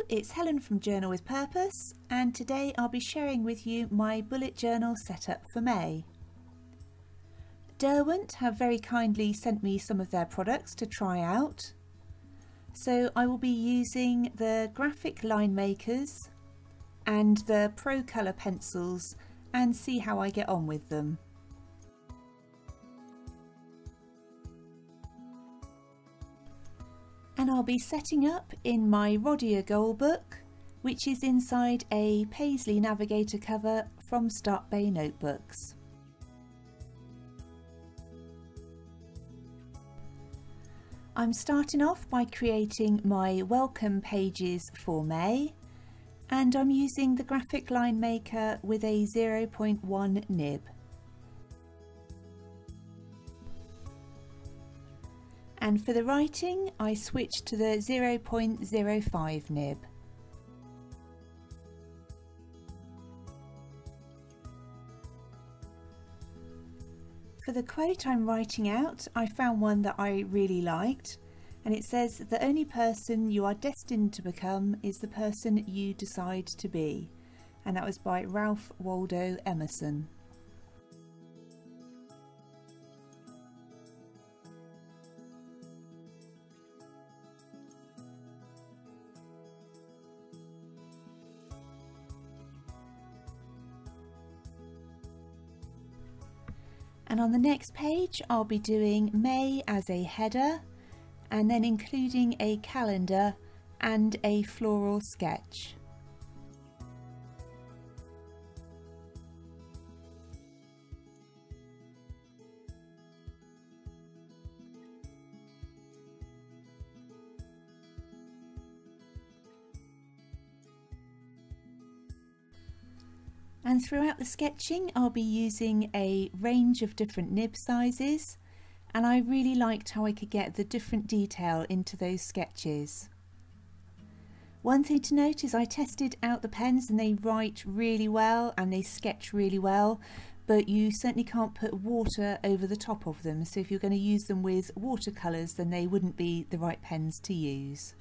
it's Helen from Journal with Purpose, and today I'll be sharing with you my bullet journal setup for May. Derwent have very kindly sent me some of their products to try out. So I will be using the graphic line makers and the Pro Colour pencils and see how I get on with them. And I'll be setting up in my Rhodia Goal book, which is inside a Paisley Navigator cover from Start Bay Notebooks. I'm starting off by creating my welcome pages for May, and I'm using the graphic line maker with a 0.1 nib. And for the writing, I switched to the 0.05 nib. For the quote I'm writing out, I found one that I really liked, and it says, "The only person you are destined to become is the person you decide to be." And that was by Ralph Waldo Emerson. And on the next page I'll be doing May as a header, and then including a calendar and a floral sketch. And throughout the sketching I'll be using a range of different nib sizes, and I really liked how I could get the different detail into those sketches. One thing to note is I tested out the pens and they write really well and they sketch really well, but you certainly can't put water over the top of them, so if you're going to use them with watercolours then they wouldn't be the right pens to use.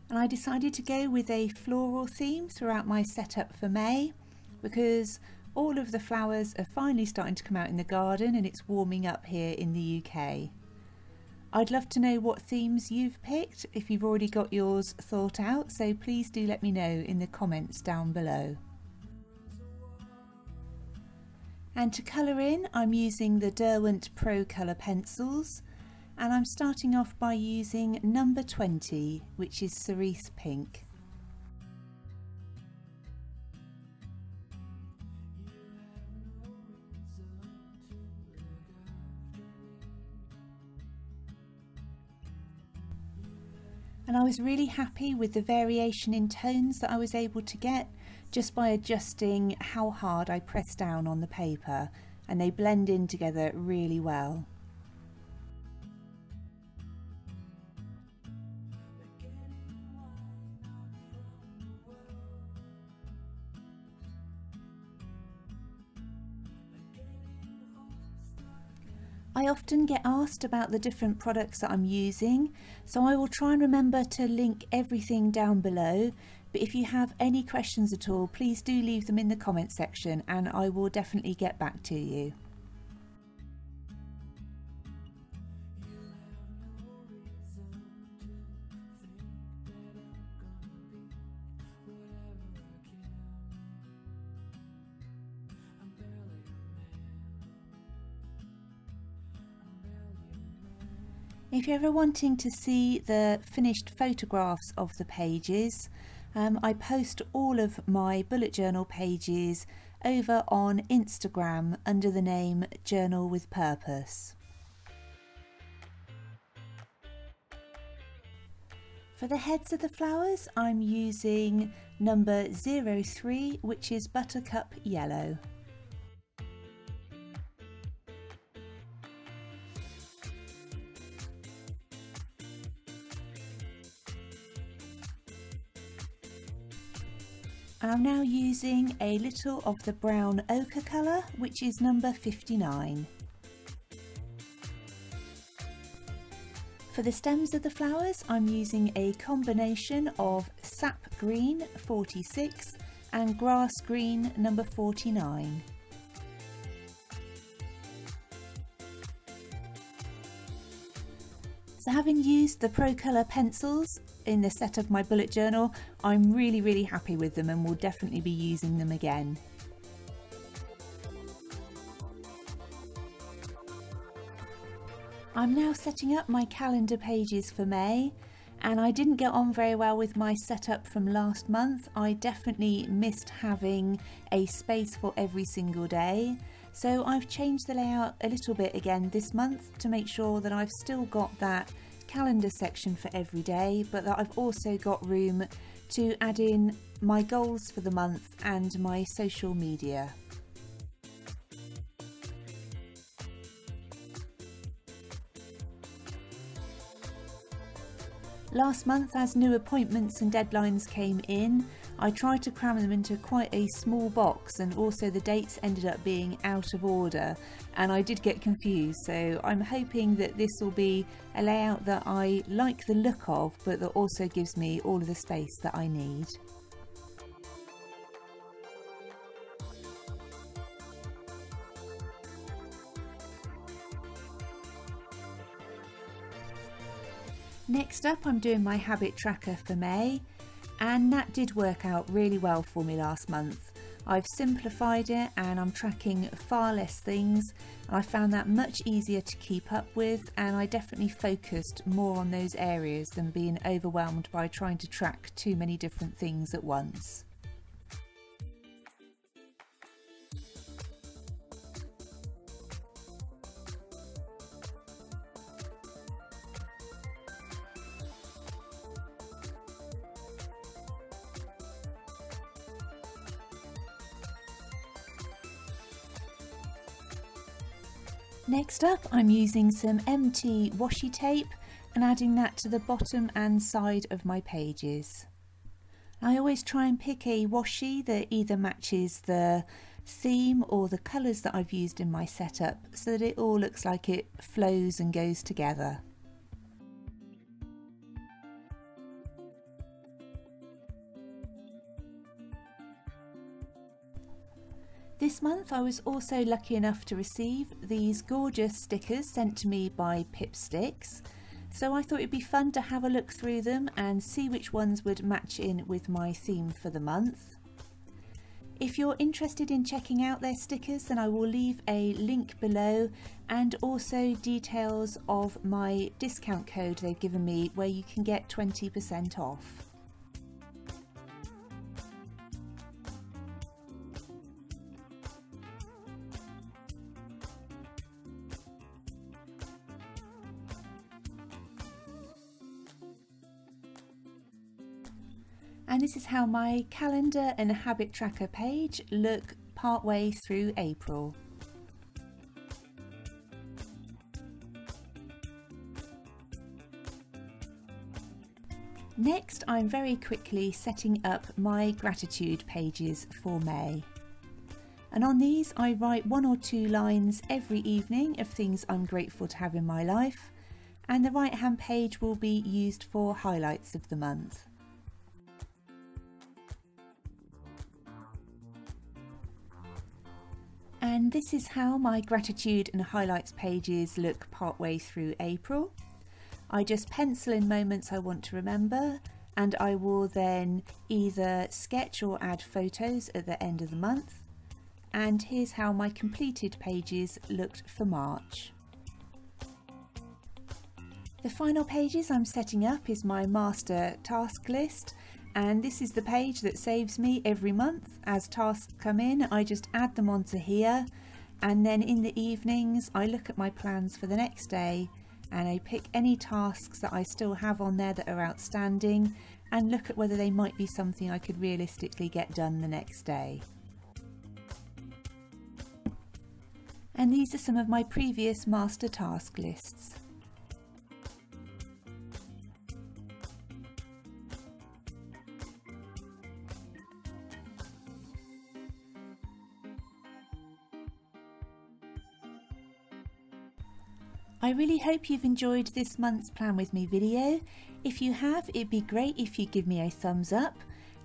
And I decided to go with a floral theme throughout my setup for May, because all of the flowers are finally starting to come out in the garden and it's warming up here in the UK. I'd love to know what themes you've picked if you've already got yours thought out, so please do let me know in the comments down below. And to colour in, I'm using the Derwent Pro Colour pencils, and I'm starting off by using number 20, which is cerise pink. And I was really happy with the variation in tones that I was able to get just by adjusting how hard I press down on the paper, and they blend in together really well. I often get asked about the different products that I'm using, so I will try and remember to link everything down below, but if you have any questions at all, please do leave them in the comment section and I will definitely get back to you. If you're ever wanting to see the finished photographs of the pages, I post all of my bullet journal pages over on Instagram under the name Journal with Purpose. For the heads of the flowers, I'm using number 03, which is Buttercup Yellow. I'm now using a little of the brown ochre colour, which is number 59. For the stems of the flowers, I'm using a combination of sap green 46 and grass green number 49. So having used the Pro Colour pencils in the set of my bullet journal, I'm really happy with them and will definitely be using them again. I'm now setting up my calendar pages for May, and I didn't get on very well with my setup from last month. I definitely missed having a space for every single day. So I've changed the layout a little bit again this month to make sure that I've still got that calendar section for every day, but that I've also got room to add in my goals for the month and my social media. Last month, as new appointments and deadlines came in, I tried to cram them into quite a small box, and also the dates ended up being out of order and I did get confused. So I'm hoping that this will be a layout that I like the look of, but that also gives me all of the space that I need. Next up, I'm doing my habit tracker for May, and that did work out really well for me last month. I've simplified it and I'm tracking far less things. I found that much easier to keep up with, and I definitely focused more on those areas than being overwhelmed by trying to track too many different things at once. Next up, I'm using some MT washi tape and adding that to the bottom and side of my pages. I always try and pick a washi that either matches the theme or the colours that I've used in my setup, so that it all looks like it flows and goes together. This month I was also lucky enough to receive these gorgeous stickers sent to me by Pipsticks, so I thought it'd be fun to have a look through them and see which ones would match in with my theme for the month. If you're interested in checking out their stickers, then I will leave a link below, and also details of my discount code they've given me where you can get 20% off. And this is how my calendar and habit tracker page look partway through April. Next, I'm very quickly setting up my gratitude pages for May. And on these I write 1 or 2 lines every evening of things I'm grateful to have in my life, and the right hand page will be used for highlights of the month. And this is how my gratitude and highlights pages look partway through April. I just pencil in moments I want to remember, and I will then either sketch or add photos at the end of the month. And here's how my completed pages looked for March. The final pages I'm setting up is my master task list, and this is the page that saves me every month. As tasks come in, I just add them onto here, and then in the evenings I look at my plans for the next day and I pick any tasks that I still have on there that are outstanding and look at whether they might be something I could realistically get done the next day. And these are some of my previous master task lists. I really hope you've enjoyed this month's Plan With Me video. If you have, it'd be great if you give me a thumbs up,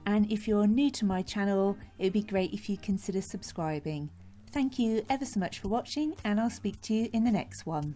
and if you're new to my channel, it'd be great if you consider subscribing. Thank you ever so much for watching, and I'll speak to you in the next one.